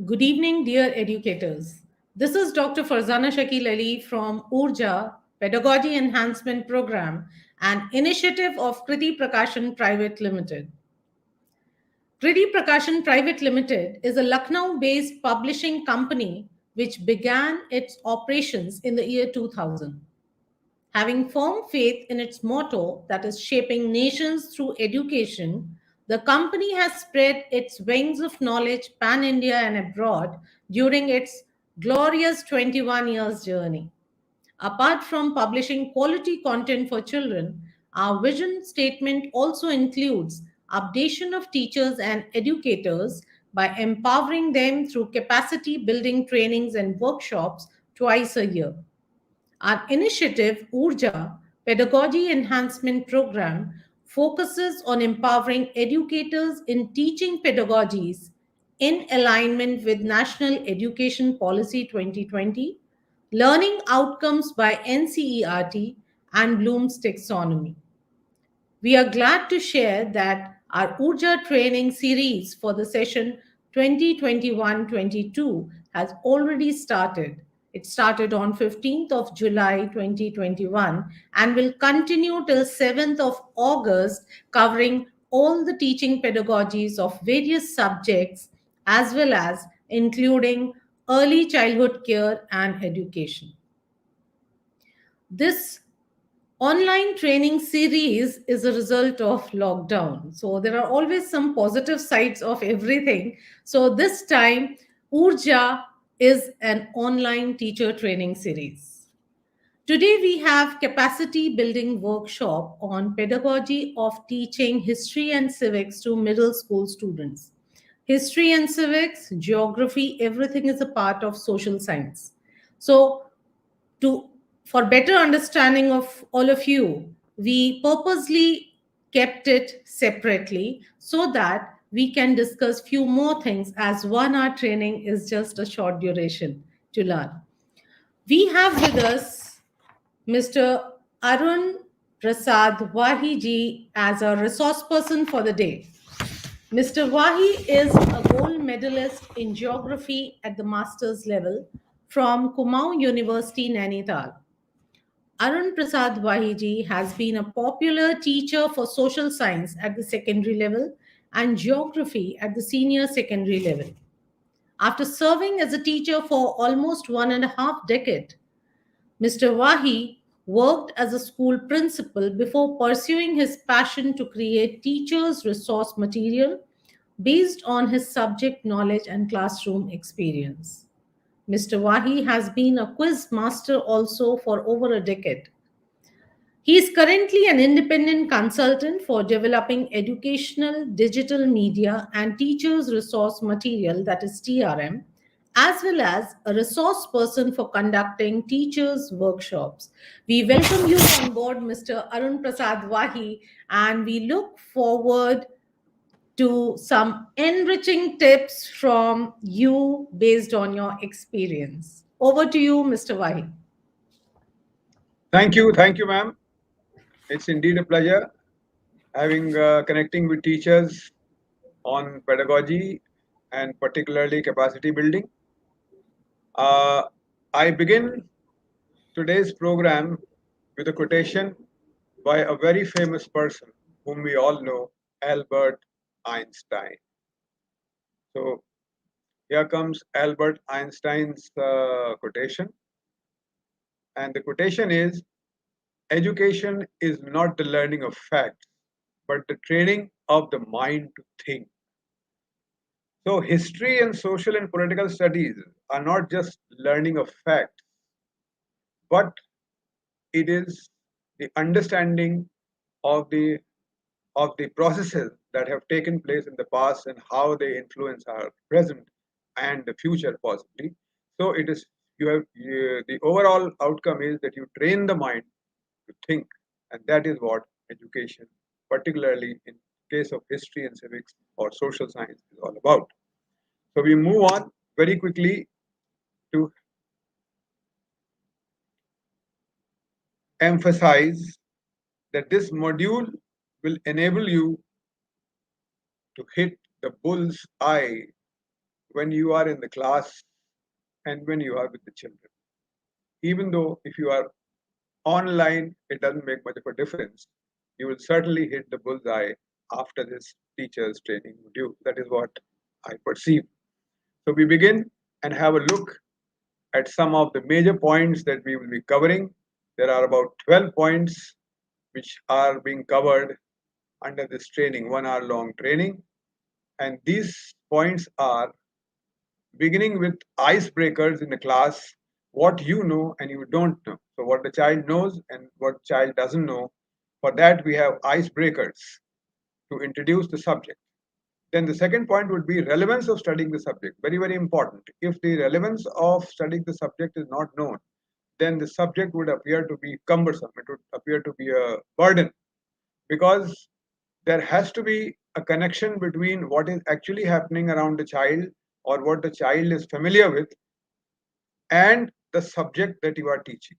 Good evening, dear educators. This is Dr. Farzana Shakil Ali from Urja Pedagogy Enhancement Program, an initiative of Kriti Prakashan Private Limited. Kriti Prakashan Private Limited is a Lucknow based publishing company which began its operations in the year 2000. Having firm faith in its motto that is shaping nations through education, the company has spread its wings of knowledge pan India and abroad during its glorious 21 years journey. Apart from publishing quality content for children, our vision statement also includes updation of teachers and educators by empowering them through capacity building trainings and workshops twice a year. Our initiative, Urja Pedagogy Enhancement Program, focuses on empowering educators in teaching pedagogies in alignment with National Education Policy 2020, Learning Outcomes by NCERT, and Bloom's Taxonomy. We are glad to share that our Urja training series for the session 2021-22 has already started. It started on 15th of July 2021 and will continue till 7th of August, covering all the teaching pedagogies of various subjects as well as including early childhood care and education. This online training series is a result of lockdown. So there are always some positive sides of everything. So this time, Urja is an online teacher training series. Today we have capacity building workshop on pedagogy of teaching history and civics to middle school students. History and civics, geography, everything is a part of social science. So to for better understanding of all of you, we purposely kept it separately so that we can discuss few more things, as 1 hour training is just a short duration to learn. We have with us Mr. Arun Prasad Wahi ji as a resource person for the day. Mr. Wahi is a gold medalist in geography at the master's level from Kumaon University, Nainital. Arun Prasad Vahiji has been a popular teacher for social science at the secondary level and geography at the senior secondary level. After serving as a teacher for almost 1.5 decades, Mr. Wahi worked as a school principal before pursuing his passion to create teachers' resource material based on his subject knowledge and classroom experience. Mr. Wahi has been a quiz master also for over a decade. He is currently an independent consultant for developing educational digital media and teachers' resource material, that is TRM, as well as a resource person for conducting teachers' workshops. We welcome you on board, Mr. Arun Prasad Wahi, and we look forward to some enriching tips from you based on your experience. Over to you, Mr. Wahi. Thank you, ma'am. It's indeed a pleasure having connecting with teachers on pedagogy and particularly capacity building. Uh, I begin today's program with a quotation by a very famous person whom we all know, Albert Einstein. So here comes Albert Einstein's quotation, and the quotation is: education is not the learning of facts, but the training of the mind to think. So, history and social and political studies are not just learning of facts, but it is the understanding of the processes that have taken place in the past and how they influence our present and the future possibly. So it is the overall outcome is that you train the mind to think, and that is what education, particularly in case of history and civics or social science, is all about. So we move on very quickly to emphasize that this module will enable you to hit the bull's eye when you are in the class and when you are with the children. Even though if you are online, it doesn't make much of a difference. You will certainly hit the bullseye after this teacher's training module. That is what I perceive. So we begin and have a look at some of the major points that we will be covering. There are about 12 points which are being covered under this training, 1 hour long training. And these points are beginning with icebreakers in the class, what you know and you don't know. So, what the child knows and what child doesn't know. For that, we have icebreakers to introduce the subject. Then the second point would be relevance of studying the subject. Very, very important. If the relevance of studying the subject is not known, then the subject would appear to be cumbersome. It would appear to be a burden because there has to be a connection between what is actually happening around the child or what the child is familiar with and the subject that you are teaching.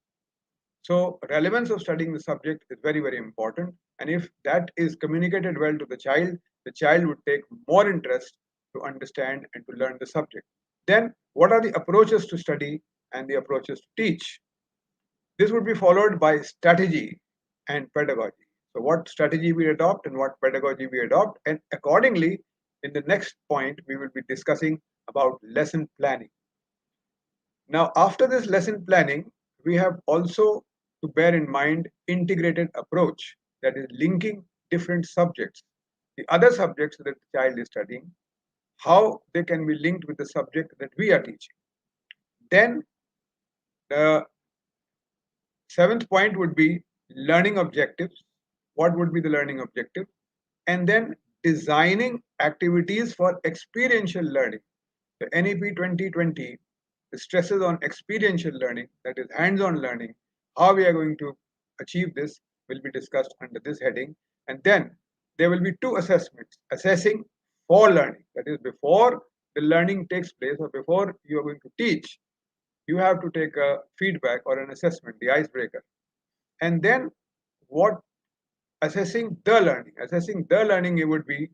So, relevance of studying the subject is very, very important. And if that is communicated well to the child would take more interest to understand and to learn the subject. Then, what are the approaches to study and the approaches to teach? This would be followed by strategy and pedagogy. So, what strategy we adopt and what pedagogy we adopt, and accordingly, in the next point, we will be discussing about lesson planning. Now, after this lesson planning, we have also to bear in mind integrated approach, that is linking different subjects, the other subjects that the child is studying, how they can be linked with the subject that we are teaching. Then the seventh point would be learning objectives. What would be the learning objective? And then designing activities for experiential learning. The NEP 2020 stresses on experiential learning, that is hands on learning. How we are going to achieve this will be discussed under this heading. And then there will be two assessments assessing for learning, that is, before the learning takes place or before you are going to teach, you have to take a feedback or an assessment, the icebreaker. And then what assessing the learning, it would be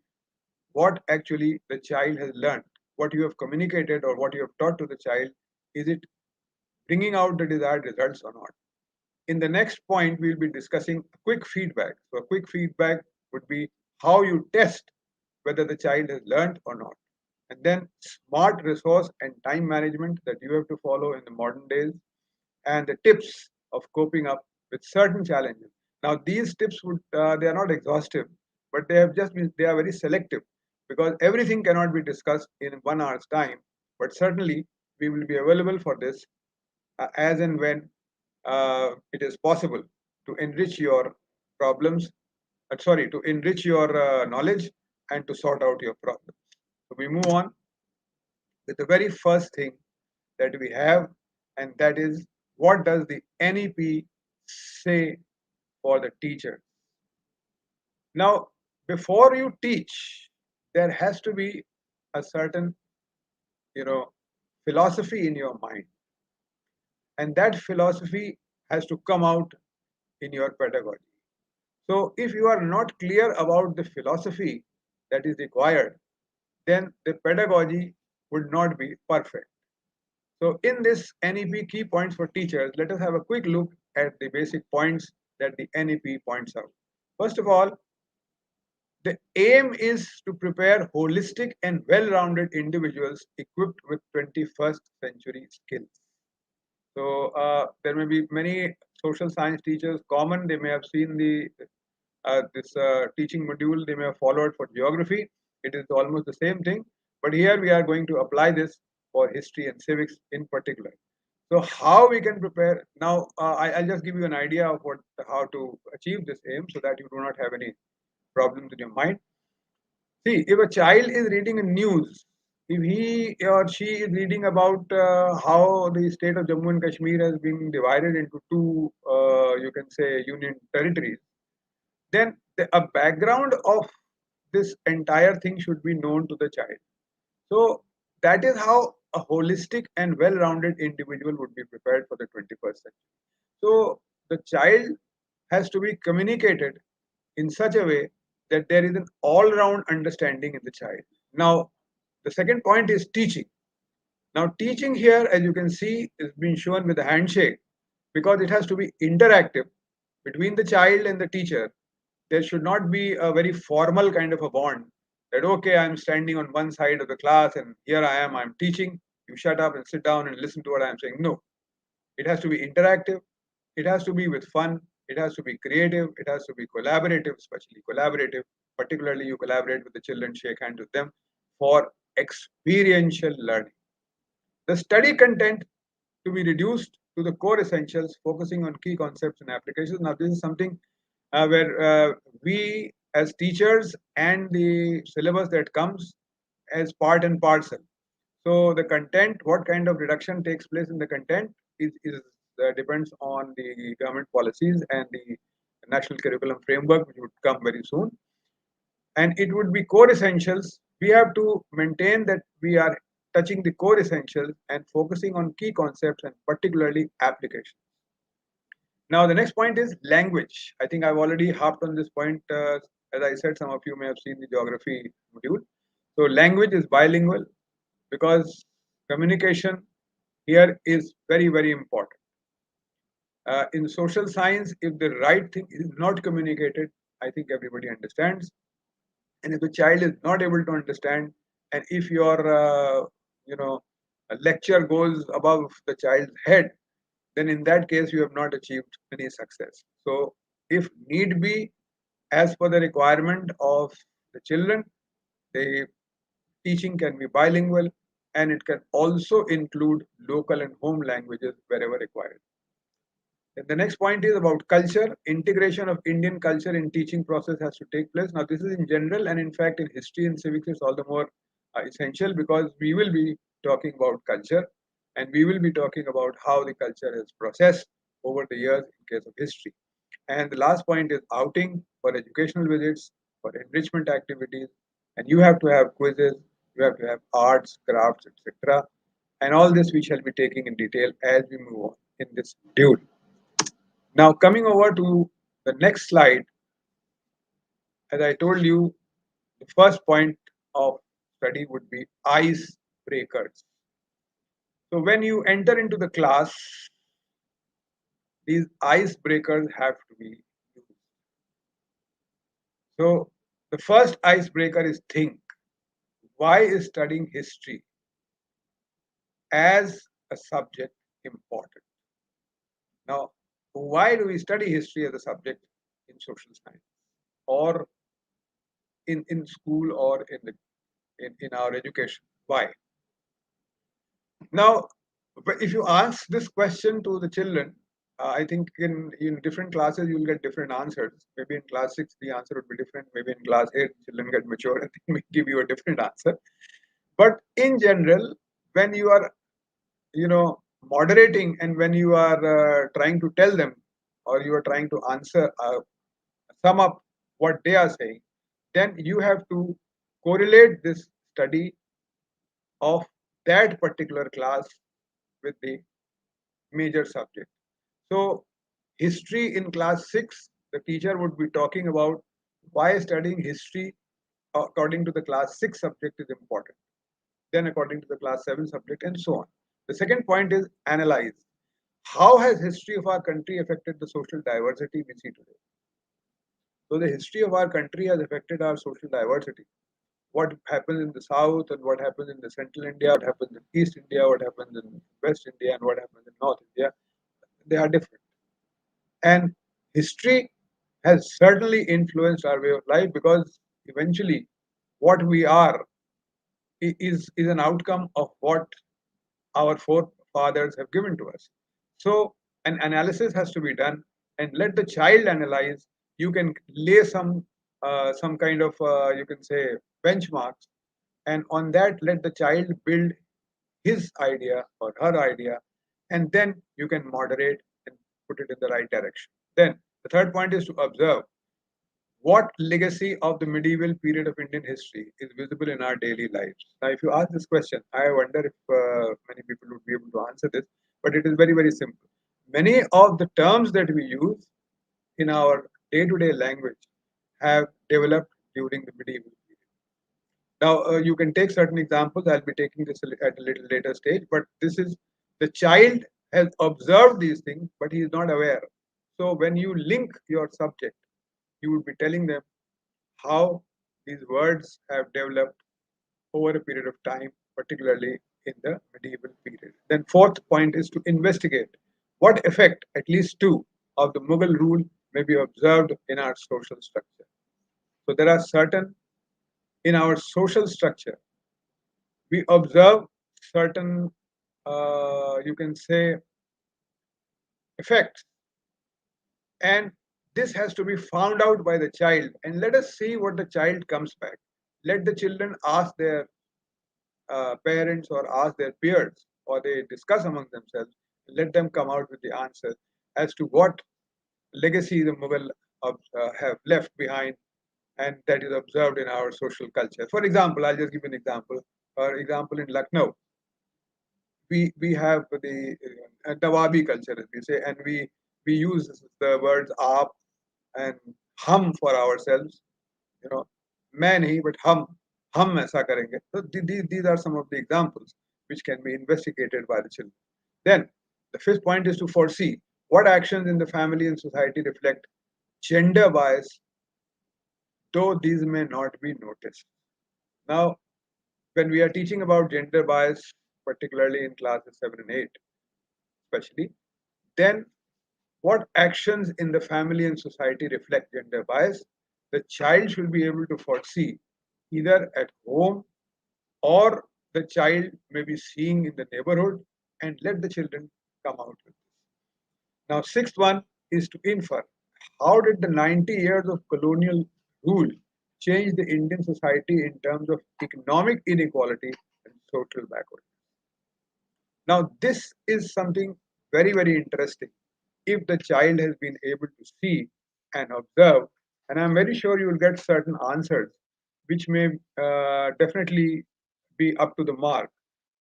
what actually the child has learned, what you have communicated or what you have taught to the child, is it bringing out the desired results or not. In the next point, we'll be discussing quick feedback. So, a quick feedback would be how you test whether the child has learned or not. And then smart resource and time management that you have to follow in the modern days, and the tips of coping up with certain challenges. Now, these tips would they are not exhaustive, but they are very selective because everything cannot be discussed in 1 hour's time. But certainly, we will be available for this as and when it is possible to enrich your problems. Sorry, to enrich your knowledge and to sort out your problems. So we move on with the very first thing that we have, and that is what does the NEP say for the teacher? Now, before you teach, there has to be a certain, you know, philosophy in your mind, and that philosophy has to come out in your pedagogy. So, if you are not clear about the philosophy that is required, then the pedagogy would not be perfect. So, in this NEP key points for teachers, let us have a quick look at the basic points that the NEP points out. First of all, the aim is to prepare holistic and well rounded individuals equipped with 21st century skills. So, there may be many social science teachers common, they may have seen this teaching module, they may have followed for geography. It is almost the same thing, but here we are going to apply this for history and civics in particular. So, how we can prepare now? I'll just give you an idea of how to achieve this aim, so that you do not have any problems in your mind. See, if a child is reading a news, if he or she is reading about how the state of Jammu and Kashmir has been divided into two, you can say, union territories, then a background of this entire thing should be known to the child. So that is how a holistic and well-rounded individual would be prepared for the 21st century. So the child has to be communicated in such a way that there is an all-round understanding in the child. Now, the second point is teaching. Now, teaching here, as you can see, is being shown with a handshake because it has to be interactive between the child and the teacher. There should not be a very formal kind of a bond that, okay, I'm standing on one side of the class and here I am, I'm teaching. You shut up and sit down and listen to what I'm saying. No, it has to be interactive. It has to be with fun. It has to be creative. It has to be collaborative, especially collaborative. Particularly, you collaborate with the children, shake hands with them for experiential learning. The study content to be reduced to the core essentials, focusing on key concepts and applications. Now, this is something where we as teachers and the syllabus that comes as part and parcel. So the content, what kind of reduction takes place in the content is depends on the government policies and the national curriculum framework, which would come very soon. And it would be core essentials. We have to maintain that we are touching the core essentials and focusing on key concepts and particularly applications. Now, the next point is language. I think I've already harped on this point. As I said, some of you may have seen the geography module. So, language is bilingual because communication here is very, very important. In social science, if the right thing is not communicated, I think everybody understands. And if the child is not able to understand, and if your you know a lecture goes above the child's head, then in that case you have not achieved any success. So if need be, as per the requirement of the children, the teaching can be bilingual and it can also include local and home languages wherever required. Then the next point is about culture. Integration of Indian culture in teaching process has to take place. Now, this is in general, and in fact, in history and civics, it's all the more essential because we will be talking about culture, and we will be talking about how the culture is processed over the years in case of history. And the last point is outing for educational visits, for enrichment activities, and you have to have quizzes, you have to have arts, crafts, etc. And all this we shall be taking in detail as we move on in this module. Now, coming over to the next slide, as I told you, the first point of study would be ice breakers. So, when you enter into the class, these ice breakers have to be used. So, the first icebreaker is think. Why is studying history as a subject important? Now, why do we study history as a subject in social science or in school or in our education? Why? Now, but if you ask this question to the children, I think in different classes you'll get different answers. Maybe in class 6 the answer would be different. Maybe in class 8 children get mature and they may give you a different answer. But in general, when you are moderating and when you are trying to tell them or you are trying to answer sum up what they are saying, then you have to correlate this study of that particular class with the major subject. So, history in class 6, the teacher would be talking about why studying history according to the class 6 subject is important, then according to the class 7 subject, and so on. The second point is analyze. How has history of our country affected the social diversity we see today? So, the history of our country has affected our social diversity. What happens in the south and what happens in the central India, what happens in East India, what happens in West India, and what happens in North India, they are different. And history has certainly influenced our way of life because eventually what we are is an outcome of what our forefathers have given to us. So an analysis has to be done and let the child analyze. You can lay some kind of you can say benchmarks, and on that let the child build his idea or her idea, and then you can moderate and put it in the right direction. Then the third point is to observe what legacy of the medieval period of Indian history is visible in our daily lives. Now, if you ask this question, I wonder if many people would be able to answer this, but it is very, very simple. Many of the terms that we use in our day to day language have developed during the medieval period. Now, you can take certain examples. I'll be taking this at a little later stage, but this is the child has observed these things, but he is not aware. So, when you link your subject, you would be telling them how these words have developed over a period of time, particularly in the medieval period. Then, fourth point is to investigate what effect, at least two, of the Mughal rule may be observed in our social structure. So, there are certain in our social structure we observe certain, you can say, effects, and this has to be found out by the child. And let us see what the child comes back. Let the children ask their parents or ask their peers, or they discuss among themselves. Let them come out with the answer as to what legacy the Mughal have left behind, and that is observed in our social culture. For example, I'll just give an example. For example, in Lucknow, we have the Nawabi culture, as we say, and we use the words aap and hum for ourselves. You know, मैं नहीं, but हम ऐसा करेंगे. So these are some of the examples which can be investigated by the children. Then the fifth point is to foresee what actions in the family and society reflect gender bias, though these may not be noticed. Now, when we are teaching about gender bias, particularly in classes 7 and 8, especially, then what actions in the family and society reflect gender bias? The child should be able to foresee either at home or the child may be seeing in the neighborhood, and let the children come out with this. Now, sixth one is to infer how did the 90 years of colonial rule change the Indian society in terms of economic inequality and social backwardness. Now, this is something very, very interesting. If the child has been able to see and observe, and I'm very sure you will get certain answers which may definitely be up to the mark,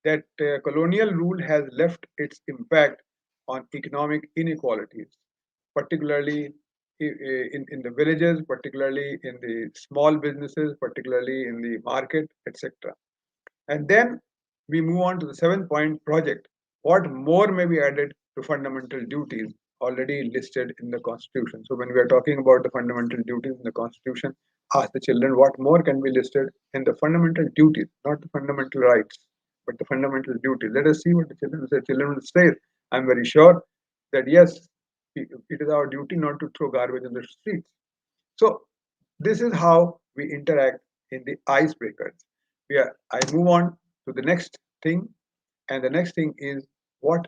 that colonial rule has left its impact on economic inequalities, particularly in the villages, particularly in the small businesses, particularly in the market, etc. And then we move on to the seventh point project. What more may be added to fundamental duties already listed in the Constitution? So, when we are talking about the fundamental duties in the Constitution, ask the children what more can be listed in the fundamental duties, not the fundamental rights, but the fundamental duties. Let us see what the children say. Children will say, I'm very sure that yes, it is our duty not to throw garbage in the streets. So, this is how we interact in the icebreakers. I move on to the next thing, and the next thing is what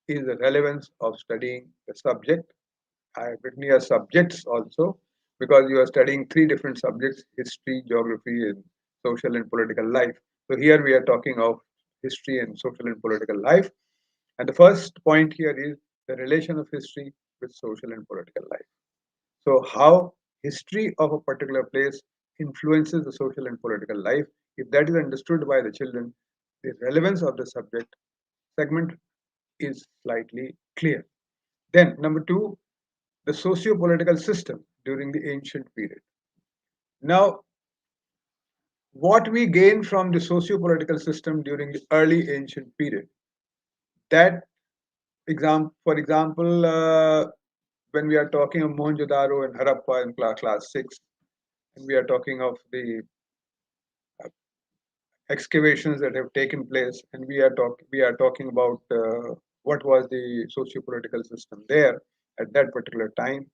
is the relevance of studying the subject. I have written here subjects also because you are studying three different subjects: history, geography, and social and political life. So here we are talking of history and social and political life. And the first point here is the relation of history with social and political life. So, how history of a particular place influences the social and political life, if that is understood by the children, the relevance of the subject segment is slightly clear. Then, number two, the socio political system during the ancient period. Now, what we gain from the socio political system during the early ancient period, that for example, when we are talking of Mohenjo-daro and Harappa in class 6, and we are talking of the excavations that have taken place, and we are talking about what was the socio-political system there at that particular time.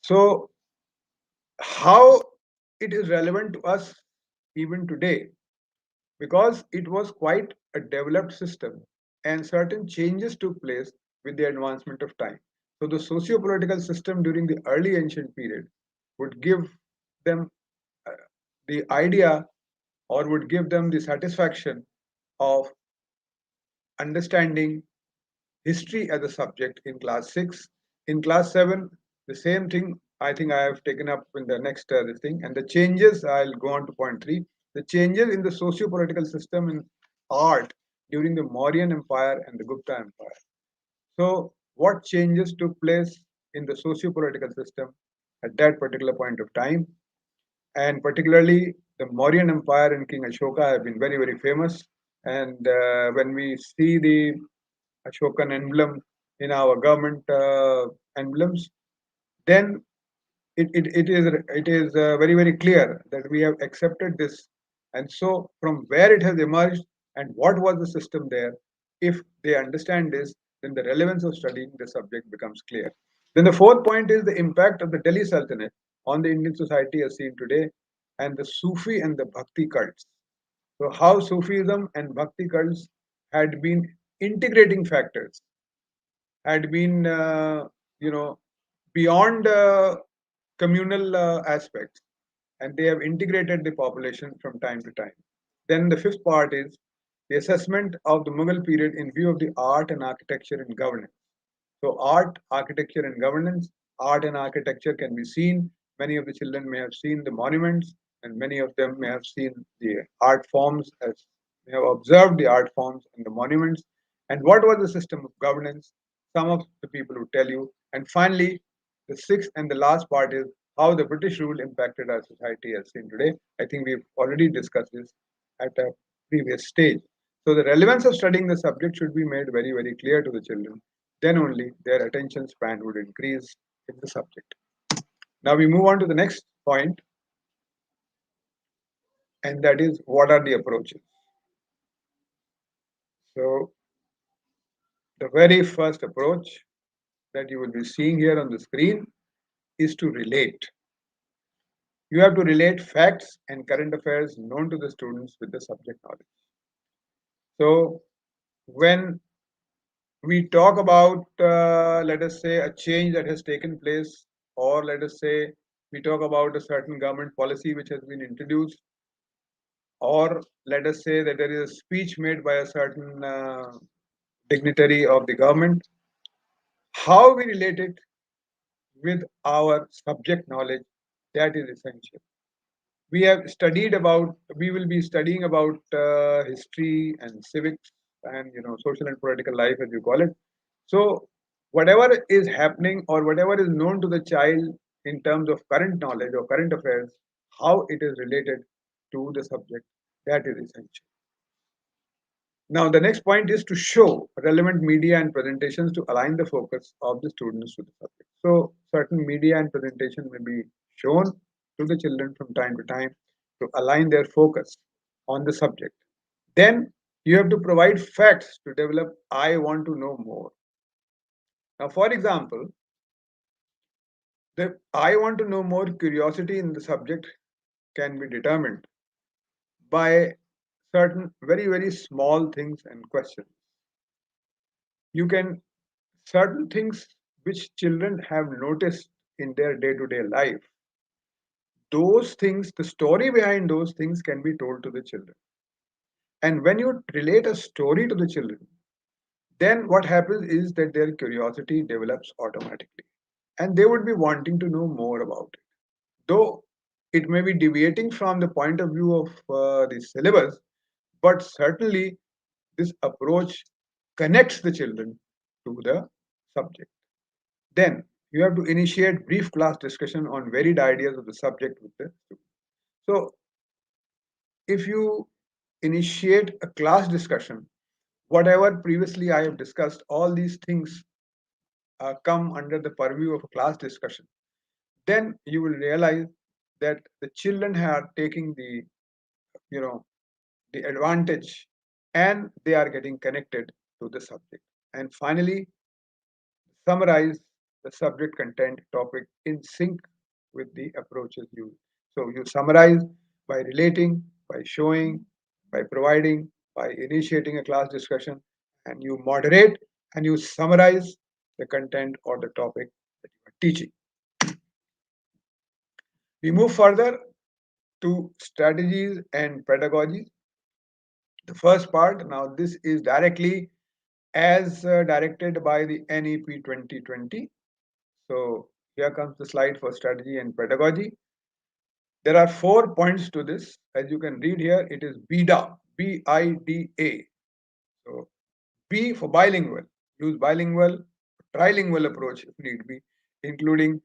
So, how it is relevant to us even today, because it was quite a developed system, and certain changes took place with the advancement of time. So, the socio-political system during the early ancient period would give them uh, the idea or would give them the satisfaction of understanding history as a subject in class 6. In class 7, the same thing I think I have taken up in the next this thing. And the changes, I'll go on to point 3. The changes in the socio political system in art during the Mauryan Empire and the Gupta Empire. So, what changes took place in the socio political system at that particular point of time? and particularly the Mauryan Empire and King Ashoka have been very, very famous. And when we see the Ashokan emblem in our government emblems, then it is very, very clear that we have accepted this. And so from where it has emerged and what was the system there, if they understand this, then the relevance of studying the subject becomes clear. Then the fourth point is the impact of the Delhi Sultanate on the Indian society as seen today, and the Sufi and the Bhakti cults. So how Sufism and Bhakti cults had been integrating factors, had been beyond communal aspects, and they have integrated the population from time to time. Then the fifth part is the assessment of the Mughal period in view of the art and architecture and governance. So art, architecture, and governance. Art and architecture can be seen. Many of the children may have seen the monuments, and many of them may have seen the art forms, as may have observed the art forms and the monuments. And what was the system of governance? Some of the people will tell you. And finally, the sixth and the last part is how the British rule impacted our society as seen today. I think we've already discussed this at a previous stage. So the relevance of studying the subject should be made very, very clear to the children. Then only their attention span would increase in the subject. Now we move on to the next point, and that is what are the approaches. So the very first approach that you will be seeing here on the screen is to relate. You have to relate facts and current affairs known to the students with the subject knowledge. So when we talk about, let us say, a change that has taken place, or let us say, we talk about a certain government policy which has been introduced, or let us say that there is a speech made by a certain dignitary of the government, how we relate it with our subject knowledge, that is essential. We will be studying about history and civics and social and political life, as you call it. So whatever is happening or whatever is known to the child in terms of current knowledge or current affairs, how it is related to the subject, that is essential. Now, the next point is to show relevant media and presentations to align the focus of the students to the subject. So, certain media and presentation may be shown to the children from time to time to align their focus on the subject. Then, you have to provide facts to develop I want to know more. Now, for example, the I want to know more curiosity in the subject can be determined by certain very, very small things and questions. You can certain things which children have noticed in their day to day life, those things, the story behind those things can be told to the children. And when you relate a story to the children, then what happens is that their curiosity develops automatically and they would be wanting to know more about it. Though it may be deviating from the point of view of the syllabus, but certainly this approach connects the children to the subject. Then you have to initiate brief class discussion on varied ideas of the subject with the student. So if you initiate a class discussion, whatever previously I have discussed, all these things come under the purview of a class discussion. Then you will realize that the children are taking you know, the advantage and they are getting connected to the subject. And finally, summarize the subject content topic in sync with the approaches used. So you summarize by relating, by showing, by providing, by initiating a class discussion, and you moderate and you summarize the content or the topic that you are teaching. We move further to strategies and pedagogy. The first part, now this is directly as directed by the NEP 2020. So here comes the slide for strategy and pedagogy. There are 4 points to this. As you can read here, it is BIDA, BIDA. So B for bilingual, use bilingual, trilingual approach if need be, including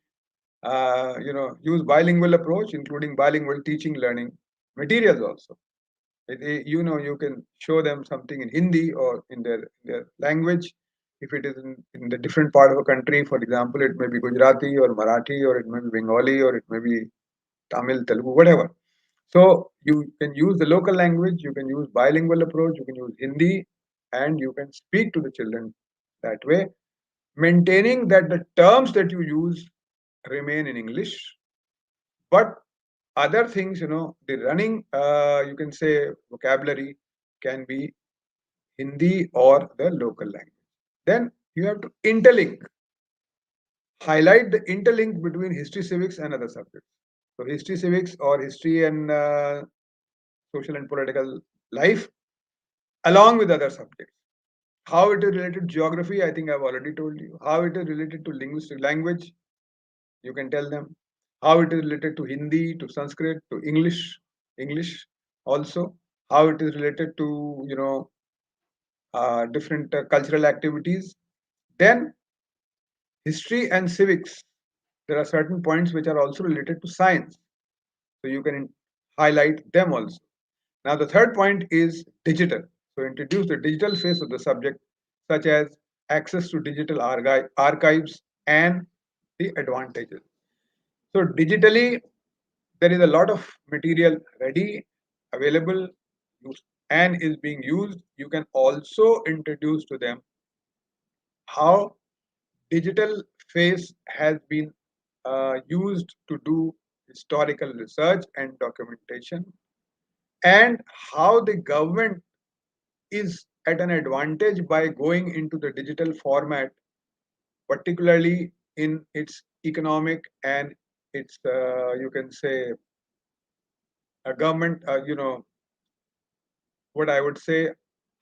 use bilingual approach, including bilingual teaching learning materials also. You can show them something in Hindi or in their language. If it is in the different part of a country, for example, it may be Gujarati or Marathi, or it may be Bengali, or it may be Tamil, Telugu, whatever. So you can use the local language, you can use bilingual approach, you can use Hindi, and you can speak to the children that way, maintaining that the terms that you use remain in English, but other things, the running, you can say vocabulary can be Hindi or the local language. Then you have to interlink, highlight the interlink between history, civics, and other subjects. So history, civics, or history and social and political life, along with other subjects. How it is related to geography, I think I've already told you. How it is related to linguistic language, you can tell them. How it is related to Hindi, to Sanskrit, to English also. How it is related to different cultural activities. Then history and civics. There are certain points which are also related to science, so you can highlight them also. Now the third point is digital. So introduce the digital face of the subject, such as access to digital archives and the advantages. So digitally, there is a lot of material ready, available, and is being used. You can also introduce to them how digital face has been used to do historical research and documentation, and how the government is at an advantage by going into the digital format, particularly in its economic and its, you can say, a government, what I would say,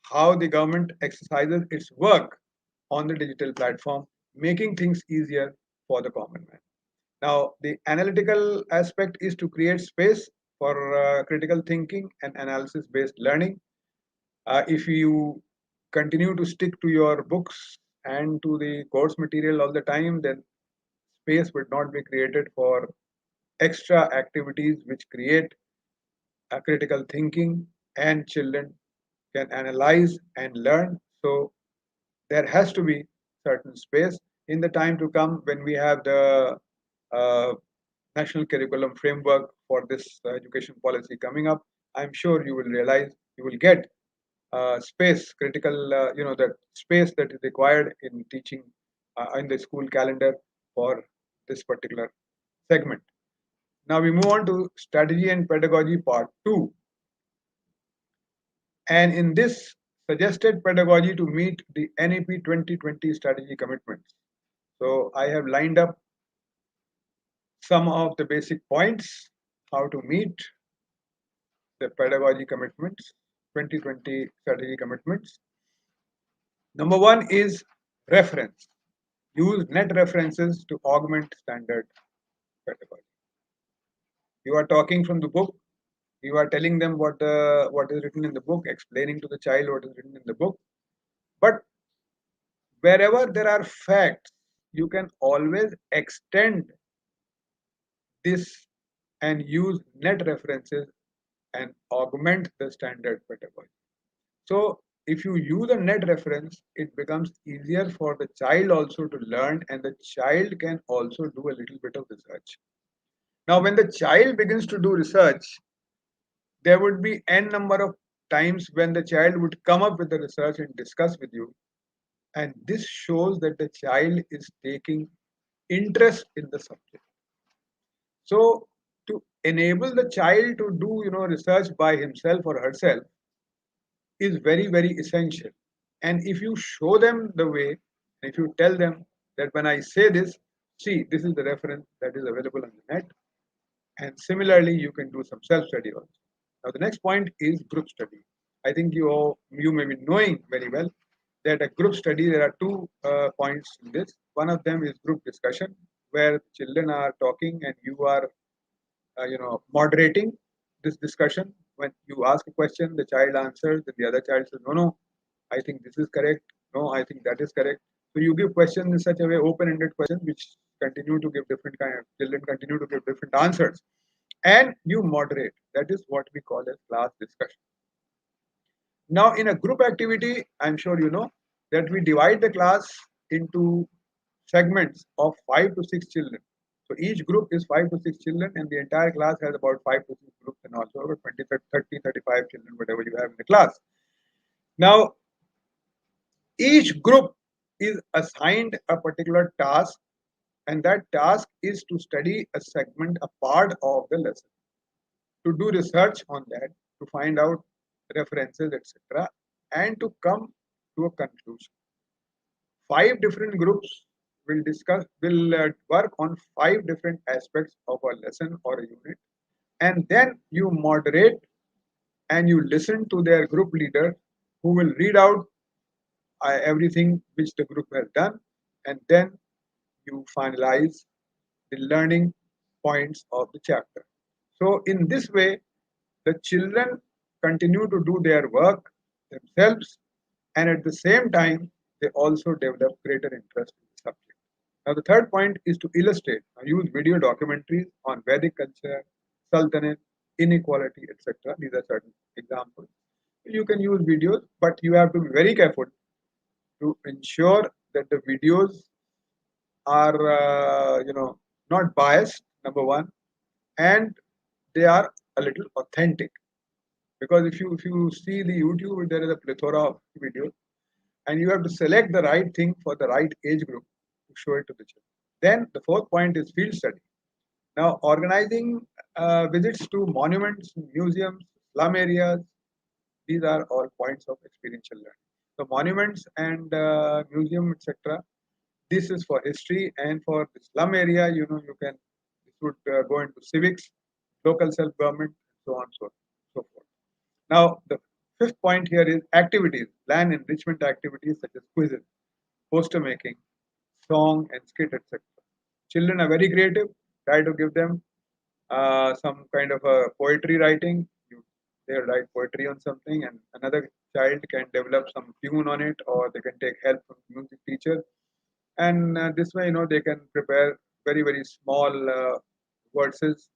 how the government exercises its work on the digital platform, making things easier for the common man. Now, the analytical aspect is to create space for critical thinking and analysis based learning. If you continue to stick to your books and to the course material all the time, then space would not be created for extra activities which create a critical thinking, and children can analyze and learn. So there has to be certain space in the time to come when we have the uh, national curriculum framework for this education policy coming up. I'm sure you will realize, you will get space, critical, that space that is required in teaching in the school calendar for this particular segment. Now we move on to strategy and pedagogy part 2. And in this, suggested pedagogy to meet the NEP 2020 strategy commitments. So I have lined up some of the basic points how to meet the pedagogy commitments, 2020 strategy commitments. Number one is reference. Use net references to augment standard pedagogy. You are talking from the book. You are telling them what is written in the book, explaining to the child what is written in the book. But wherever there are facts, you can always extend this and use net references and augment the standard pedagogy. So if you use a net reference, it becomes easier for the child also to learn, and the child can also do a little bit of research. Now, when the child begins to do research, there would be n number of times when the child would come up with the research and discuss with you, and this shows that the child is taking interest in the subject. So to enable the child to do research by himself or herself is very, very essential. And if you show them the way, if you tell them that when I say this, see, this is the reference that is available on the net, and similarly you can do some self study also. Now the next point is group study. I think you may be knowing very well that a group study, there are two points in this. One of them is group discussion, where children are talking and you are moderating this discussion. When you ask a question, the child answers, then the other child says, no, no, I think this is correct. No, I think that is correct. So you give questions in such a way, open-ended questions, which continue to give different kind of children continue to give different answers, and you moderate. That is what we call as class discussion. Now, in a group activity, I'm sure you know that we divide the class into segments of 5 to 6 children. So each group is 5 to 6 children, and the entire class has about 5 to 6 groups, and also about 20, 30, 35 children, whatever you have in the class. Now, each group is assigned a particular task, and that task is to study a segment, a part of the lesson, to do research on that, to find out references, etc., and to come to a conclusion. 5 different groups will work on 5 different aspects of a lesson or a unit, and then you moderate and you listen to their group leader, who will read out everything which the group has done, and then you finalize the learning points of the chapter. So, in this way, the children continue to do their work themselves, and at the same time, they also develop greater interest in the subject. Now, the third point is to illustrate. Now, use video documentaries on Vedic culture, Sultanate, inequality, etc. These are certain examples. You can use videos, but you have to be very careful to ensure that the videos are, not biased. Number one, and they are a little authentic, because if you see the YouTube, there is a plethora of videos, and you have to select the right thing for the right age group to show it to the children. Then the fourth point is field study. Now, organizing visits to monuments, museums, slum areas, these are all points of experiential learning. So monuments and museum, etc., this is for history, and for the slum area, you can, this would go into civics, local self-government, so on, so forth. Now, the fifth point here is activities, plan enrichment activities such as quizzes, poster making, song and skit, etc. Children are very creative. Try to give them some kind of a poetry writing. They write poetry on something, and another child can develop some tune on it, or they can take help from music teacher. And this way, they can prepare very very small verses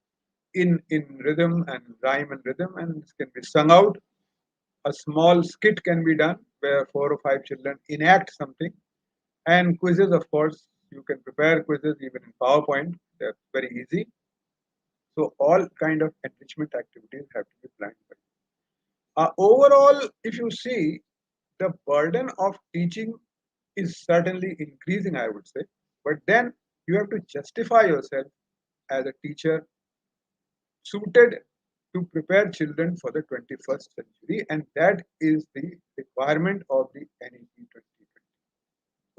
in rhythm and rhyme and rhythm, and this can be sung out. A small skit can be done where 4 or 5 children enact something, and quizzes, of course, you can prepare quizzes even in PowerPoint. They're very easy. So all kind of enrichment activities have to be planned. Overall, if you see, the burden of teaching is certainly increasing, I would say. But then you have to justify yourself as a teacher suited to prepare children for the 21st century, and that is the requirement of the NEP 2020.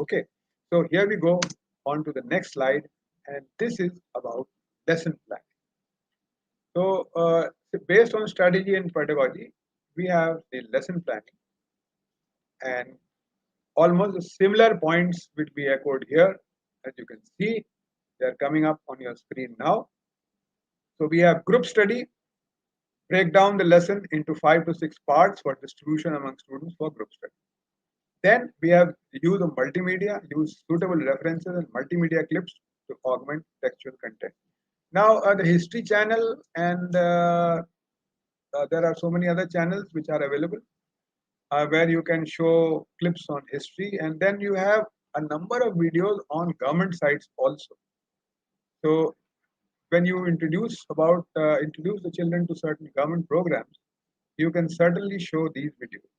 Okay, so here we go on to the next slide, and this is about lesson planning. So based on strategy and pedagogy, we have the lesson planning, and almost similar points will be echoed here. As you can see, they are coming up on your screen now. So we have group study, break down the lesson into 5 to 6 parts for distribution among students for group study. Then we have the use of multimedia, use suitable references and multimedia clips to augment textual content. Now, the history channel, and there are so many other channels which are available, where you can show clips on history, and then you have a number of videos on government sites also. So when you introduce the children to certain government programs, you can certainly show these videos.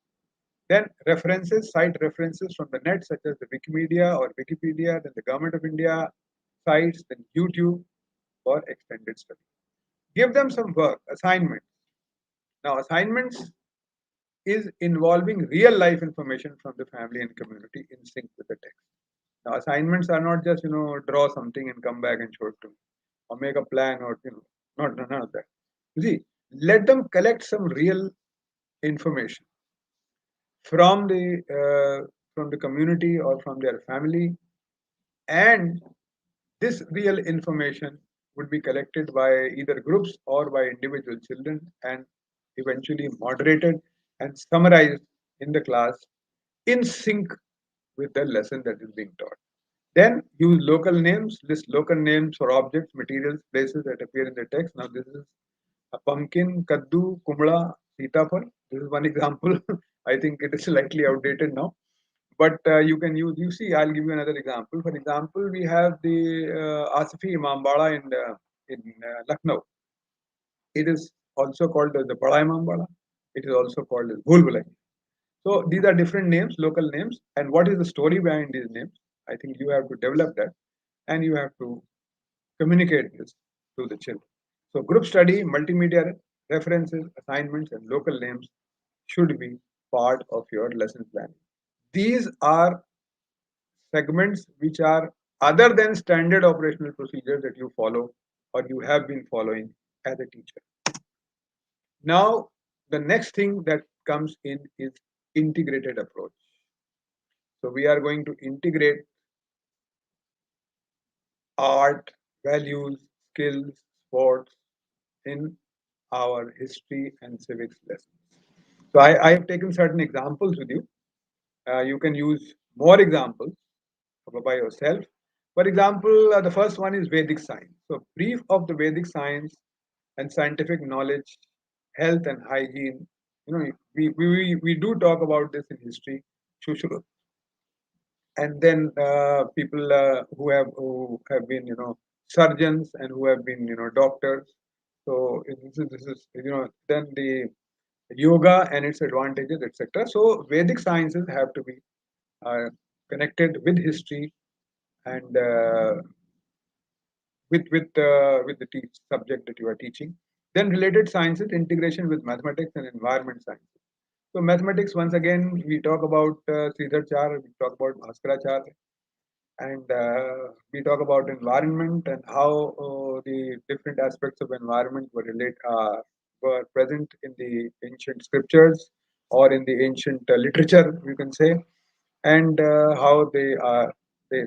Then references, cite references from the net, such as the Wikimedia or Wikipedia, then the Government of India sites, then YouTube for extended study. Give them some work, assignments. Now, assignments is involving real life information from the family and community in sync with the text. Now, assignments are not just, draw something and come back and show it to me, or make a plan, or, not none of that. You see, let them collect some real information from the community or from their family, and this real information would be collected by either groups or by individual children, and eventually moderated and summarized in the class in sync with the lesson that is being taught. Then use local names, list local names for objects, materials, places that appear in the text. Now this is a pumpkin, kaddu, kumla, sitapal. This is one example. I think it is slightly outdated now. But you can use, you see, I'll give you another example. For example, we have the Asifi Imambara in Lucknow. It is also called as the Bada Imambara. It is also called as Bhul. So these are different names, local names. And what is the story behind these names? I think you have to develop that and you have to communicate this to the children. So group study, multimedia references, assignments, and local names should be part of your lesson plan. These are segments which are other than standard operational procedures that you follow or you have been following as a teacher. Now, the next thing that comes in is integrated approach. So we are going to integrate art, values, skills, sports in our history and civics lessons. So I have taken certain examples with you. You can use more examples by yourself. For example, the first one is Vedic science. So brief of the Vedic science and scientific knowledge, health and hygiene. You know, we do talk about this in history, Shushru, and then people who have been surgeons and who have been doctors. So this is then the yoga and its advantages, etc. So Vedic sciences have to be uh, connected with history and with the subject that you are teaching. Then related sciences integration with mathematics and environment science. So mathematics, once again, we talk about Sridhar Char, we talk about Bhaskarachar, and we talk about environment and how the different aspects of environment were present in the ancient scriptures or in the ancient literature, you can say, and how they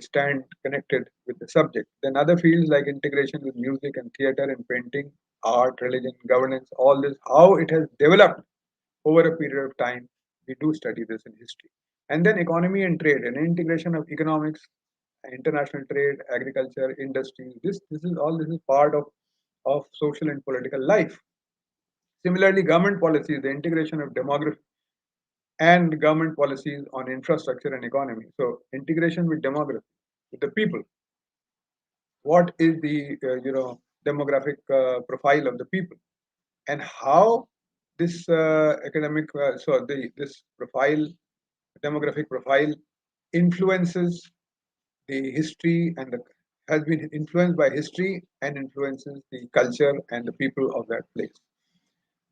stand connected with the subject. Then other fields like integration with music and theater and painting, art, religion, governance, all this, how it has developed over a period of time. We do study this in history. And then economy and trade and integration of economics, international trade, agriculture, industry. This is part of social and political life. Similarly, government policies, the integration of demography and government policies on infrastructure and economy. So integration with demography, with the people. What is the demographic profile of the people, and how this this profile, demographic profile, influences the history and the has been influenced by history and influences the culture and the people of that place.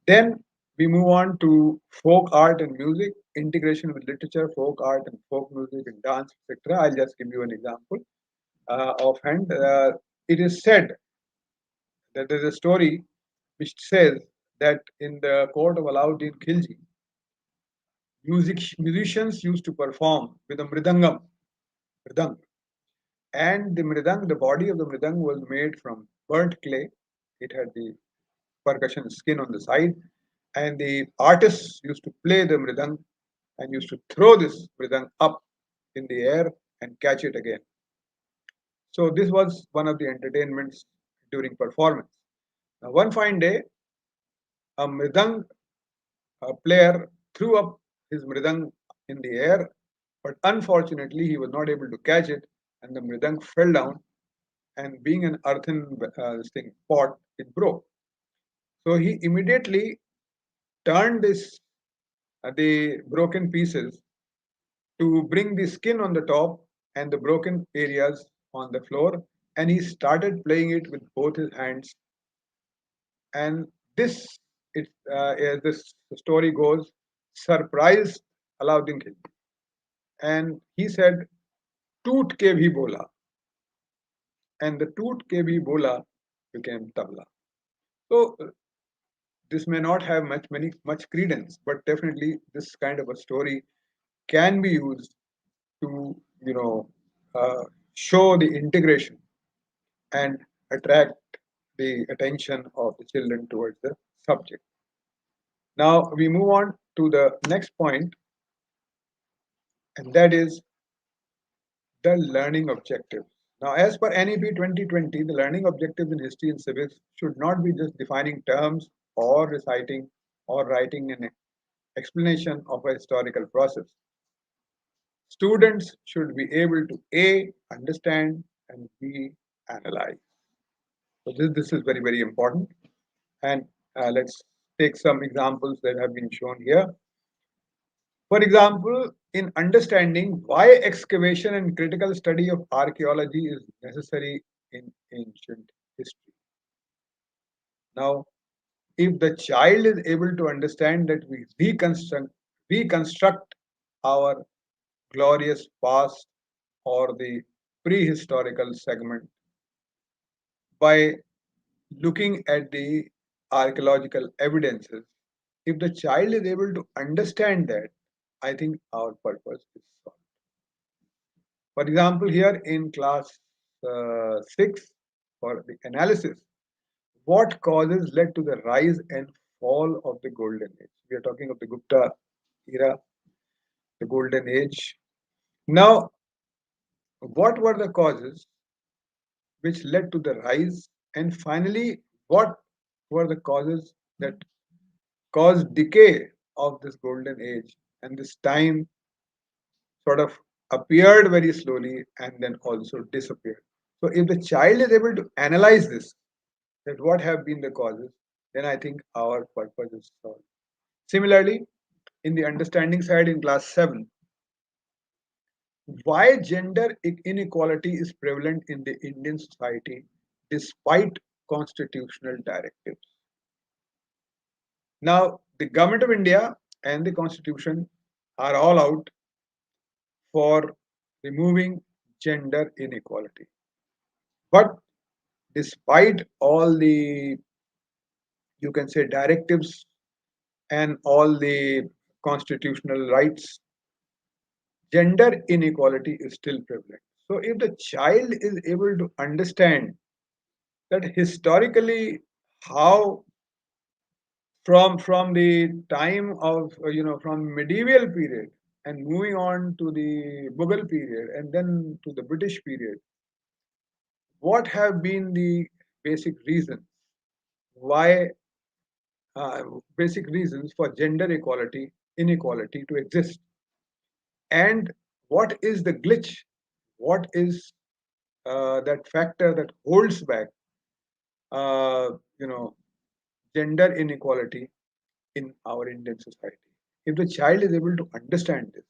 Then we move on to folk art and music, integration with literature, folk art and folk music and dance, etc. I'll just give you an example offhand. It is said that there is a story which says that in the court of Alauddin Khilji, musicians used to perform with a mridang, and the body of the mridang was made from burnt clay. It had the percussion skin on the side, and the artists used to play the mridang and used to throw this mridang up in the air and catch it again. So this was one of the entertainments during performance. Now, one fine day, a mridang player threw up his mridang in the air, but unfortunately he was not able to catch it, and the mridang fell down. And being an earthen pot, it broke. So he immediately turned this the broken pieces to bring the skin on the top and the broken areas on the floor, and he started playing it with both his hands. And this, as this story goes, surprised Alauddin Khilji, and he said, "Toot ke bhi bola," and the "toot ke bhi bola" became tabla. So this may not have much credence, but definitely this kind of a story can be used to uh, show the integration and attract the attention of the children towards the subject. Now we move on to the next point, and that is the learning objectives. Now, as per NEP 2020, the learning objectives in history and civics should not be just defining terms or reciting or writing an explanation of a historical process. Students should be able to A, understand, and B, analyze. So this is very, very important. And let's take some examples that have been shown here. For example, in understanding why excavation and critical study of archaeology is necessary in ancient history. Now, if the child is able to understand that we reconstruct our glorious past or the prehistorical segment by looking at the archaeological evidences, if the child is able to understand that, I think our purpose is solved. For example, here in class 6 for the analysis, what causes led to the rise and fall of the golden age? We are talking of the Gupta era, the golden age. Now, what were the causes which led to the rise? And finally, what were the causes that caused decay of this golden age? And this time sort of appeared very slowly and then also disappeared. So if the child is able to analyze this, that what have been the causes, then I think our purpose is solved. Similarly, in the understanding side in class 7, why gender inequality is prevalent in the Indian society despite constitutional directives. Now, the government of India and the constitution are all out for removing gender inequality. But despite all the, you can say, directives and all the constitutional rights, gender inequality is still prevalent. So if the child is able to understand that historically how from the time of from medieval period and moving on to the Mughal period and then to the British period, what have been the basic reasons why uh, basic reasons for gender equality inequality to exist, and what is the glitch, what is that factor that holds back uh, you know gender inequality in our Indian society. If the child is able to understand this,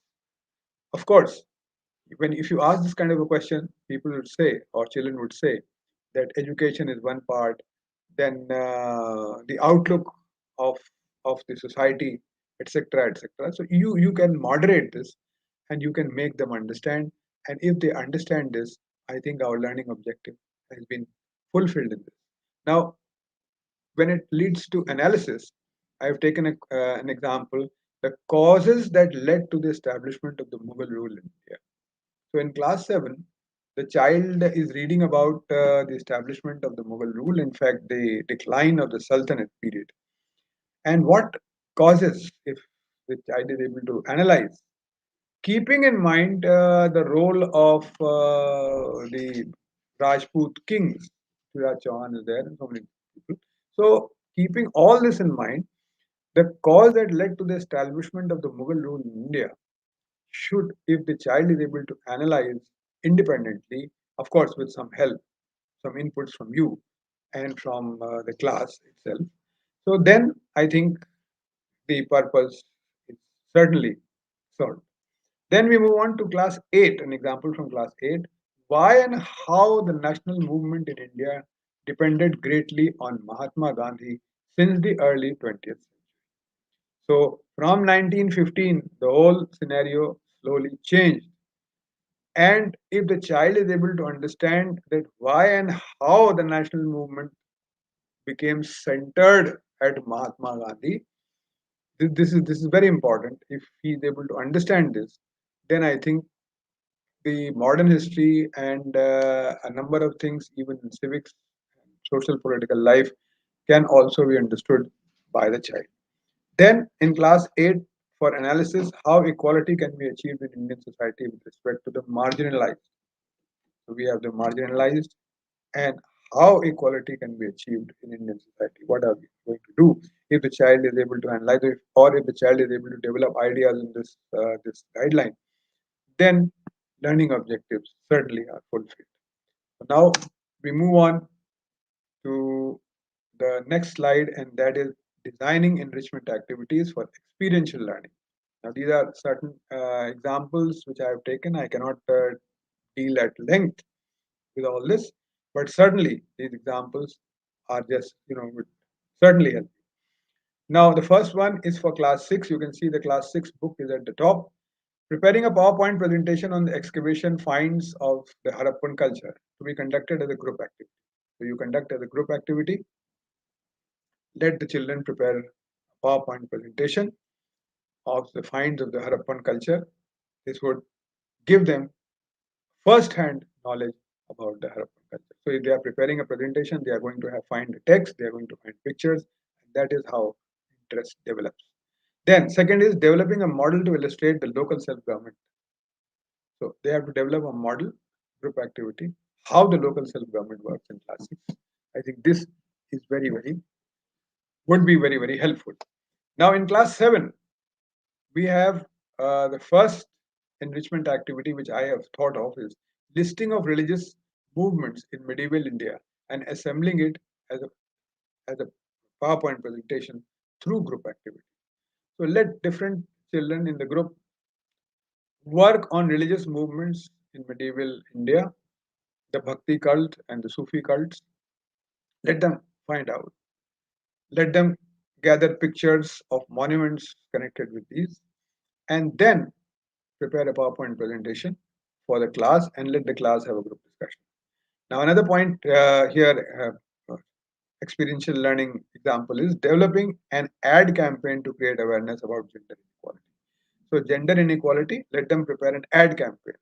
of course, when if you ask this kind of a question, people would say, or children would say, that education is one part, then the outlook of of the society, etc., etc. So you can moderate this, and you can make them understand. And if they understand this, I think our learning objective has been fulfilled in this. Now, when it leads to analysis, I've taken an example, the causes that led to the establishment of the Mughal rule in India. So in class 7, the child is reading about the establishment of the Mughal rule, in fact, the decline of the Sultanate period, and what causes, if the child is able to analyze, keeping in mind the role of the Rajput kings. Suraj Chauhan is there, and so many people. So, keeping all this in mind, the cause that led to the establishment of the Mughal rule in India should, if the child is able to analyze independently, of course, with some help, some inputs from you and from the class itself. So then I think the purpose is certainly served. Then we move on to class 8, an example from class 8. Why and how the national movement in India depended greatly on Mahatma Gandhi since the early 20th century. So from 1915, the whole scenario slowly changed. And if the child is able to understand that why and how the national movement became centered at Mahatma Gandhi, this is very important. If he is able to understand this, then I think the modern history and a number of things, even in civics, social political life, can also be understood by the child. Then in class 8, for analysis, how equality can be achieved in Indian society with respect to the marginalized. we have the marginalized, and how equality can be achieved in Indian society. What are we going to do if the child is able to analyze it, or if the child is able to develop ideas in this guideline? Then learning objectives certainly are fulfilled. So now we move on to the next slide, and that is designing enrichment activities for experiential learning. Now, these are certain examples which I have taken. I cannot deal at length with all this, but certainly these examples are just, would certainly help. Now, the first one is for class 6. You can see the class 6 book is at the top. Preparing a PowerPoint presentation on the excavation finds of the Harappan culture to be conducted as a group activity. So you conduct as a group activity, let the children prepare a PowerPoint presentation of the finds of the Harappan culture. This would give them first-hand knowledge about the Harappan culture. So if they are preparing a presentation, they are going to have find the text, they are going to find pictures, and that is how interest develops. Then second is developing a model to illustrate the local self-government. So they have to develop a model, group activity, how the local self-government works in class 6. I think this is would be very helpful. Now in class 7, we have the first enrichment activity which I have thought of is listing of religious movements in medieval India and assembling it as a PowerPoint presentation through group activity. So let different children in the group work on religious movements in medieval India, the Bhakti cult and the Sufi cults. Let them find out. Let them gather pictures of monuments connected with these, and then prepare a PowerPoint presentation for the class and let the class have a group discussion. Now, another point here, experiential learning example is developing an ad campaign to create awareness about gender inequality. So, gender inequality, let them prepare an ad campaign.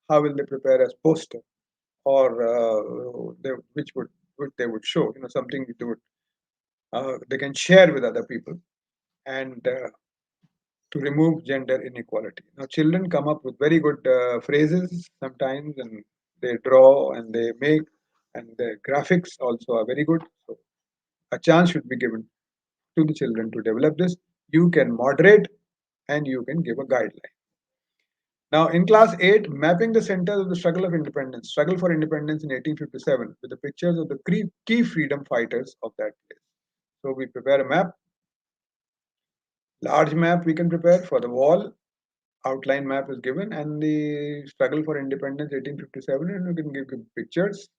How will they prepare a poster or which they would show? Something they can share with other people and to remove gender inequality. Now, children come up with very good phrases sometimes, and they draw and they make, and the graphics also are very good. So, a chance should be given to the children to develop this. You can moderate and you can give a guideline. Now, in class 8, mapping the centers of the struggle for independence in 1857, with the pictures of the key freedom fighters of that place. So, we prepare a map, large map we can prepare for the wall, outline map is given, and the struggle for independence 1857, and you can give pictures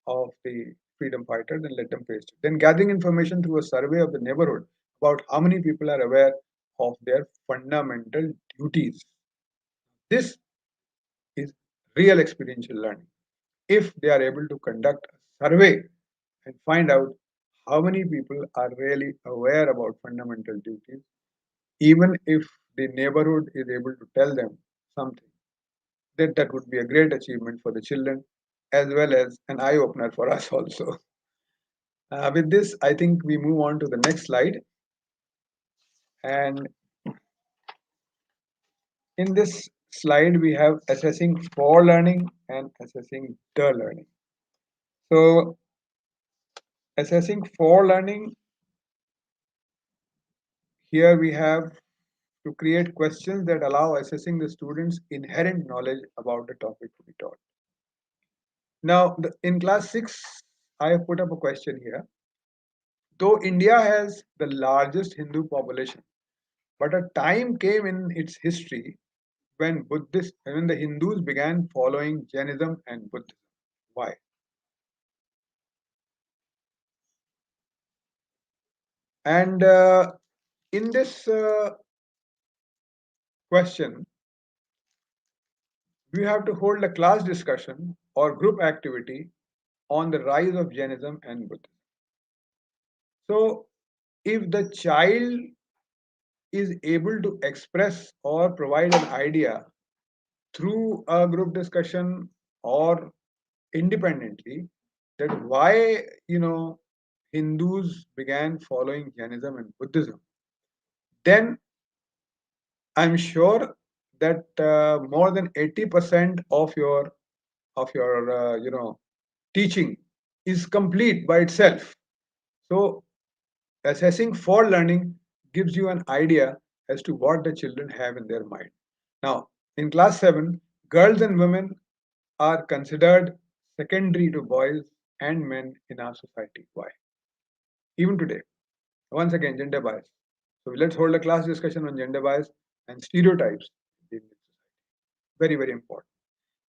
of the freedom fighters and let them paste it. Then gathering information through a survey of the neighborhood about how many people are aware of their fundamental duties. This is real experiential learning. If they are able to conduct a survey and find out how many people are really aware about fundamental duties, even if the neighborhood is able to tell them something, that would be a great achievement for the children as well as an eye opener for us also. With this, I think we move on to the next slide. And in this slide, we have assessing for learning and assessing the learning. So, assessing for learning, here we have to create questions that allow assessing the students' inherent knowledge about the topic to be taught. Now, in class 6, I have put up a question here. Though India has the largest Hindu population, but a time came in its history when the Hindus began following Jainism and Buddhism. Why? And in this question, we have to hold a class discussion or group activity on the rise of Jainism and Buddhism. So, if the child is able to express or provide an idea through a group discussion or independently, that why Hindus began following Jainism and Buddhism, then I'm sure that more than 80% of your of your teaching is complete by itself. So assessing for learning gives you an idea as to what the children have in their mind. Now, in class 7, girls and women are considered secondary to boys and men in our society. Why? Even today, once again, gender bias. So let's hold a class discussion on gender bias and stereotypes in Indian society. Very, very important.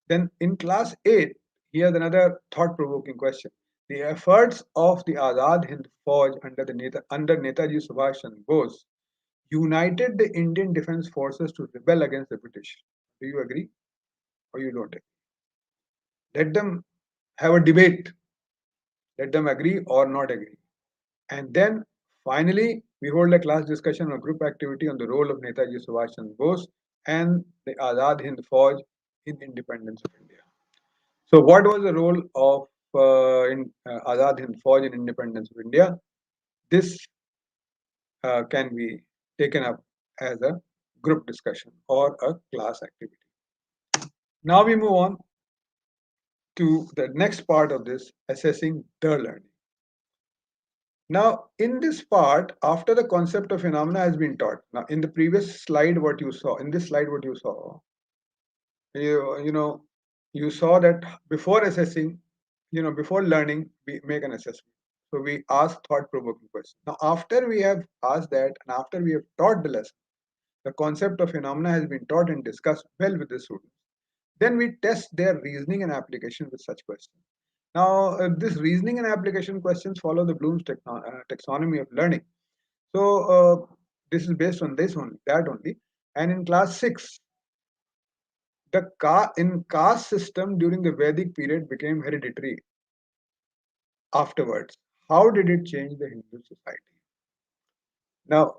Then in class 8, here's another thought-provoking question. The efforts of the Azad Hind Fauj under Netaji Subhash Chandra Bose united the Indian Defence Forces to rebel against the British. Do you agree or you don't agree? Let them have a debate. Let them agree or not agree. And then finally, we hold a class discussion or group activity on the role of Netaji Subhash Chandra Bose and the Azad Hind Fauj in independence of India. So, what was the role of Azad Hind Fauj in independence of India? This can be taken up as a group discussion or a class activity. Now we move on to the next part of this, assessing the learning. Now, in this part, after the concept of phenomena has been taught, now in the previous slide, what you saw, in this slide, what you saw, you know, you saw that before assessing, before learning, we make an assessment. So we ask thought-provoking questions. Now, after we have asked that, and after we have taught the lesson, the concept of phenomena has been taught and discussed well with the students. Then we test their reasoning and application with such questions. Now, this reasoning and application questions follow the Bloom's taxonomy of learning. So, this is based on this only, that only. And in class 6, in caste system during the Vedic period became hereditary afterwards. How did it change the Hindu society? Now,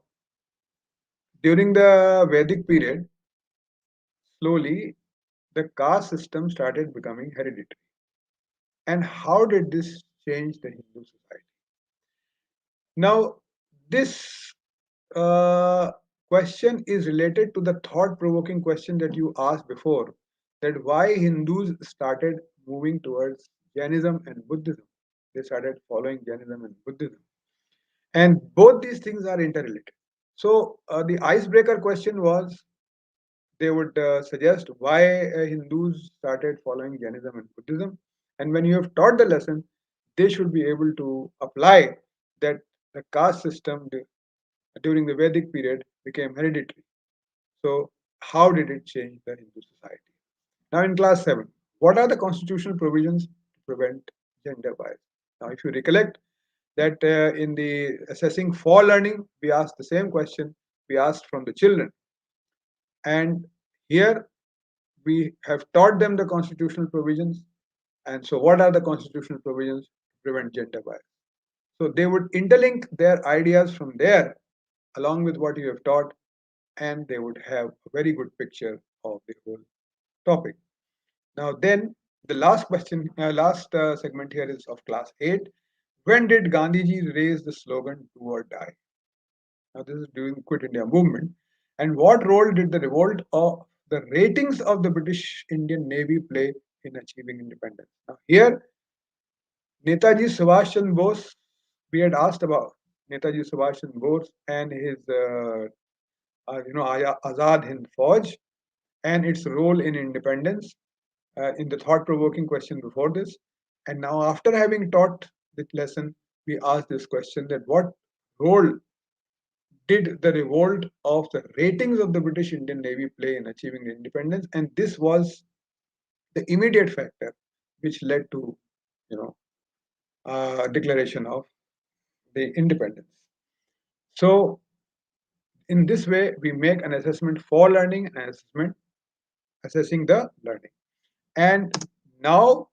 during the Vedic period, slowly the caste system started becoming hereditary. And how did this change the Hindu society? Now, this uh, question is related to the thought provoking question that you asked before, that why Hindus started moving towards Jainism and Buddhism. They started following Jainism and Buddhism. And both these things are interrelated. So, the icebreaker question was, they would suggest why Hindus started following Jainism and Buddhism. And when you have taught the lesson, they should be able to apply that the caste system during the Vedic period became hereditary. So, how did it change the Hindu society? Now, in class 7, what are the constitutional provisions to prevent gender bias? Now, if you recollect that in the assessing for learning, we asked the same question we asked from the children. And here we have taught them the constitutional provisions. And so, what are the constitutional provisions to prevent gender bias? So, they would interlink their ideas from there along with what you have taught, and they would have a very good picture of the whole topic. Now, then the last question, last segment here is of class 8. When did Gandhiji raise the slogan "Do or Die"? Now, this is during the Quit India movement. And what role did the revolt of the ratings of the British Indian Navy play in achieving independence? Now, here, Netaji Subhash Chandra Bose, we had asked about Netaji Subhash Chandra Bose and his, Azad Hind Fauj and its role in independence in the thought provoking question before this. And now, after having taught this lesson, we ask this question, that what role did the revolt of the ratings of the British Indian Navy play in achieving independence? And this was the immediate factor which led to, you know, declaration of the independence. So, in this way, we make an assessment for learning and assessment assessing the learning. And now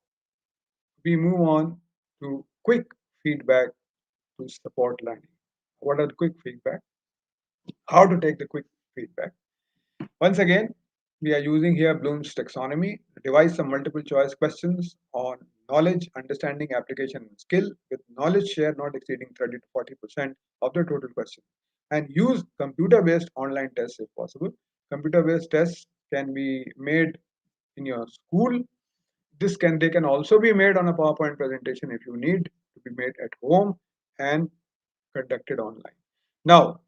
we move on to quick feedback to support learning. What are the quick feedback? How to take the quick feedback? Once again, we are using here Bloom's taxonomy, devise some multiple choice questions on knowledge, understanding, application, and skill, with knowledge share not exceeding 30 to 40% of the total question. And use computer based online tests if possible. Computer based tests can be made in your school. This can they can also be made on a PowerPoint presentation if you need to be made at home and conducted online. Now,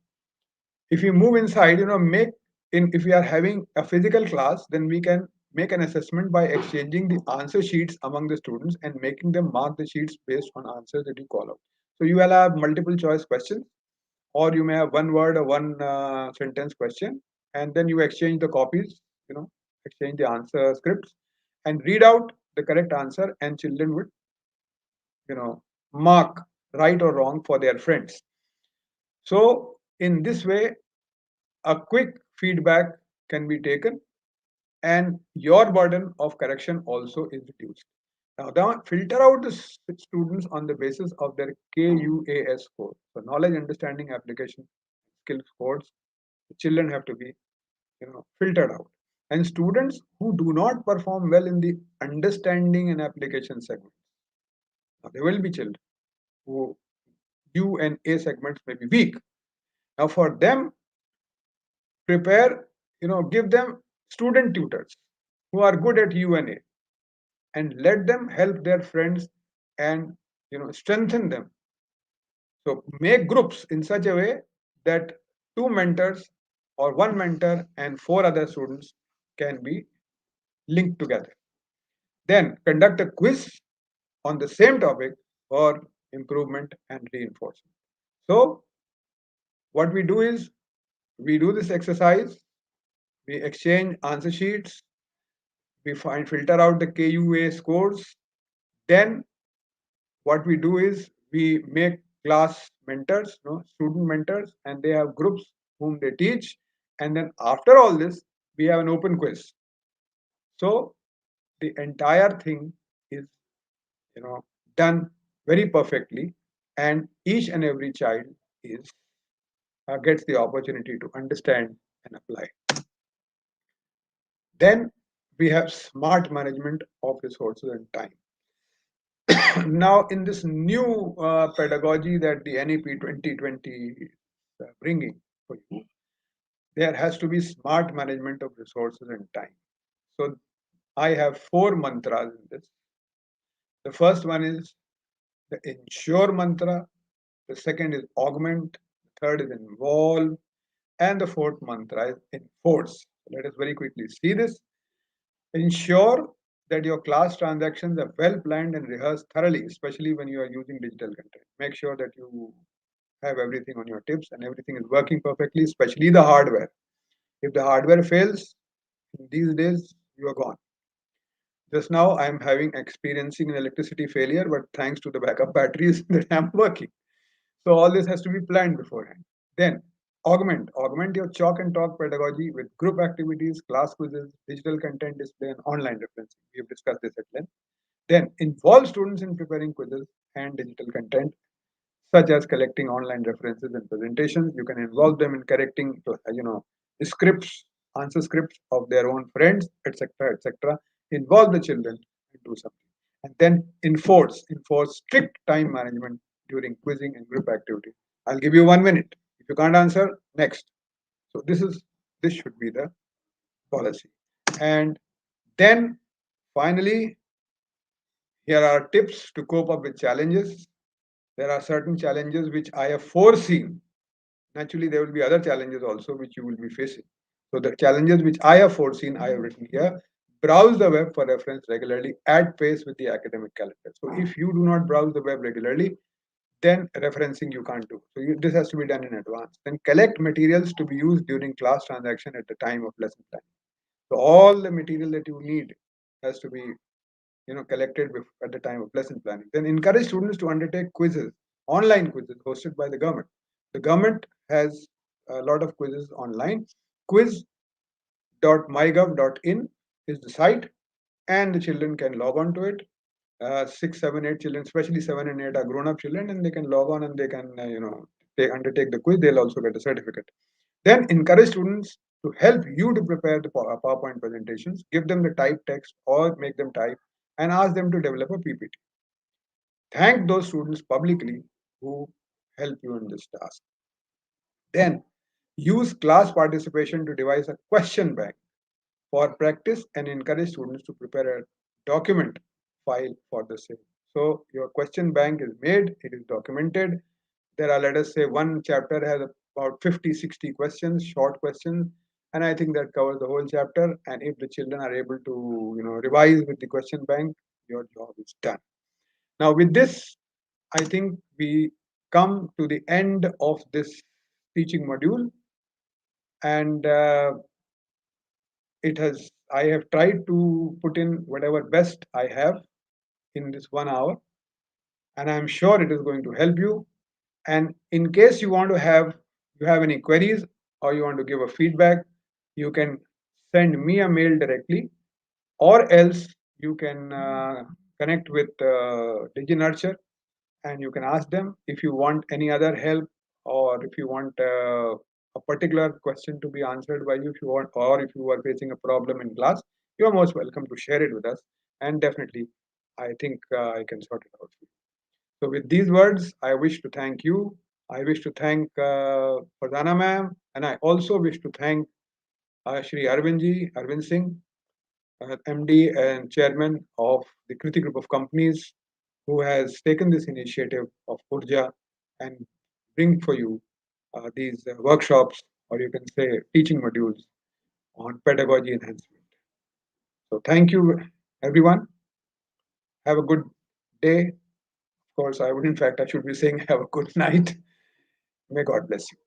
if you move inside, make in if we are having a physical class, then we can make an assessment by exchanging the answer sheets among the students and making them mark the sheets based on answers that you call out. So you will have multiple choice questions, or you may have one word or one sentence question, and then you exchange the copies, exchange the answer scripts, and read out the correct answer, and children would, mark right or wrong for their friends. So in this way, a quick feedback can be taken, and your burden of correction also is reduced. Now, filter out the students on the basis of their KUAS score. So knowledge, understanding, application, skill scores. The children have to be, filtered out. And students who do not perform well in the understanding and application segment. Now, there will be children who U and A segments may be weak. Now, for them, prepare, give them student tutors who are good at U and A, and let them help their friends and strengthen them. So make groups in such a way that two mentors or one mentor and four other students can be linked together. Then conduct a quiz on the same topic for improvement and reinforcement. So what we do is we do this exercise, we exchange answer sheets, we find filter out the KUA scores. Then what we do is we make class mentors, student mentors, and they have groups whom they teach. And then after all this, we have an open quiz. So the entire thing is, done very perfectly, and each and every child is gets the opportunity to understand and apply. Then we have smart management of resources and time. Now, in this new pedagogy that the NEP 2020 is bringing for you, there has to be smart management of resources and time. So I have four mantras in this. The first one is the ensure mantra, the second is augment, the third is involve, and the fourth mantra is enforce. Let us very quickly see this. Ensure that your class transactions are well planned and rehearsed thoroughly, especially when you are using digital content. Make sure that you have everything on your tips and everything is working perfectly, especially the hardware. If the hardware fails, in these days, you are gone. Just now, I am experiencing an electricity failure, but thanks to the backup batteries that I'm working. So all this has to be planned beforehand. Then augment your chalk and talk pedagogy with group activities, class quizzes, digital content display, and online referencing. We have discussed this at length. Then involve students in preparing quizzes and digital content, such as collecting online references and presentations. You can involve them in correcting, scripts, answer scripts of their own friends, etc., etc. Involve the children and do something. And then enforce strict time management during quizzing and group activity. I'll give you 1 minute. If you can't answer, next. So this should be the policy. And then finally, here are tips to cope up with challenges. There are certain challenges which I have foreseen. Naturally, there will be other challenges also which you will be facing. So the challenges which I have foreseen, I have written here. Browse the web for reference regularly at pace with the academic calendar. So if you do not browse the web regularly, then referencing you can't do. So this has to be done in advance. Then collect materials to be used during class transaction at the time of lesson planning. So all the material that you need has to be collected at the time of lesson planning. Then encourage students to undertake quizzes, online quizzes hosted by the government. The government has a lot of quizzes online. Quiz.mygov.in is the site, and the children can log on to it. 6, 7, 8 children, especially 7 and 8, are grown-up children, and they can log on and they can, undertake the quiz. They'll also get a certificate. Then encourage students to help you to prepare the PowerPoint presentations. Give them the type text or make them type, and ask them to develop a PPT. Thank those students publicly who help you in this task. Then use class participation to devise a question bank for practice and encourage students to prepare document file for the same. So your question bank is made, it is documented. There are, let us say, one chapter has about 50, 60 questions, short questions, and I think that covers the whole chapter. And if the children are able to, revise with the question bank, your job is done. Now, with this, I think we come to the end of this teaching module, and it has. I have tried to put in whatever best I have in this 1 hour, and I'm sure it is going to help you. And in case you have any queries or you want to give a feedback, you can send me a mail directly, or else you can connect with DigiNurture and you can ask them if you want any other help, or if you want a particular question to be answered by you, if you want, or if you are facing a problem in class, you are most welcome to share it with us, and definitely I think I can sort it out for you. So with these words, I wish to thank you. I wish to thank Fardana ma'am, and I also wish to thank Shri Arvind Singh, MD and chairman of the Kriti Group of Companies, who has taken this initiative of Urja and bring for you these workshops, or you can say teaching modules on pedagogy enhancement. So thank you, everyone. Have a good day. Of course, I would, in fact, I should be saying have a good night. May God bless you.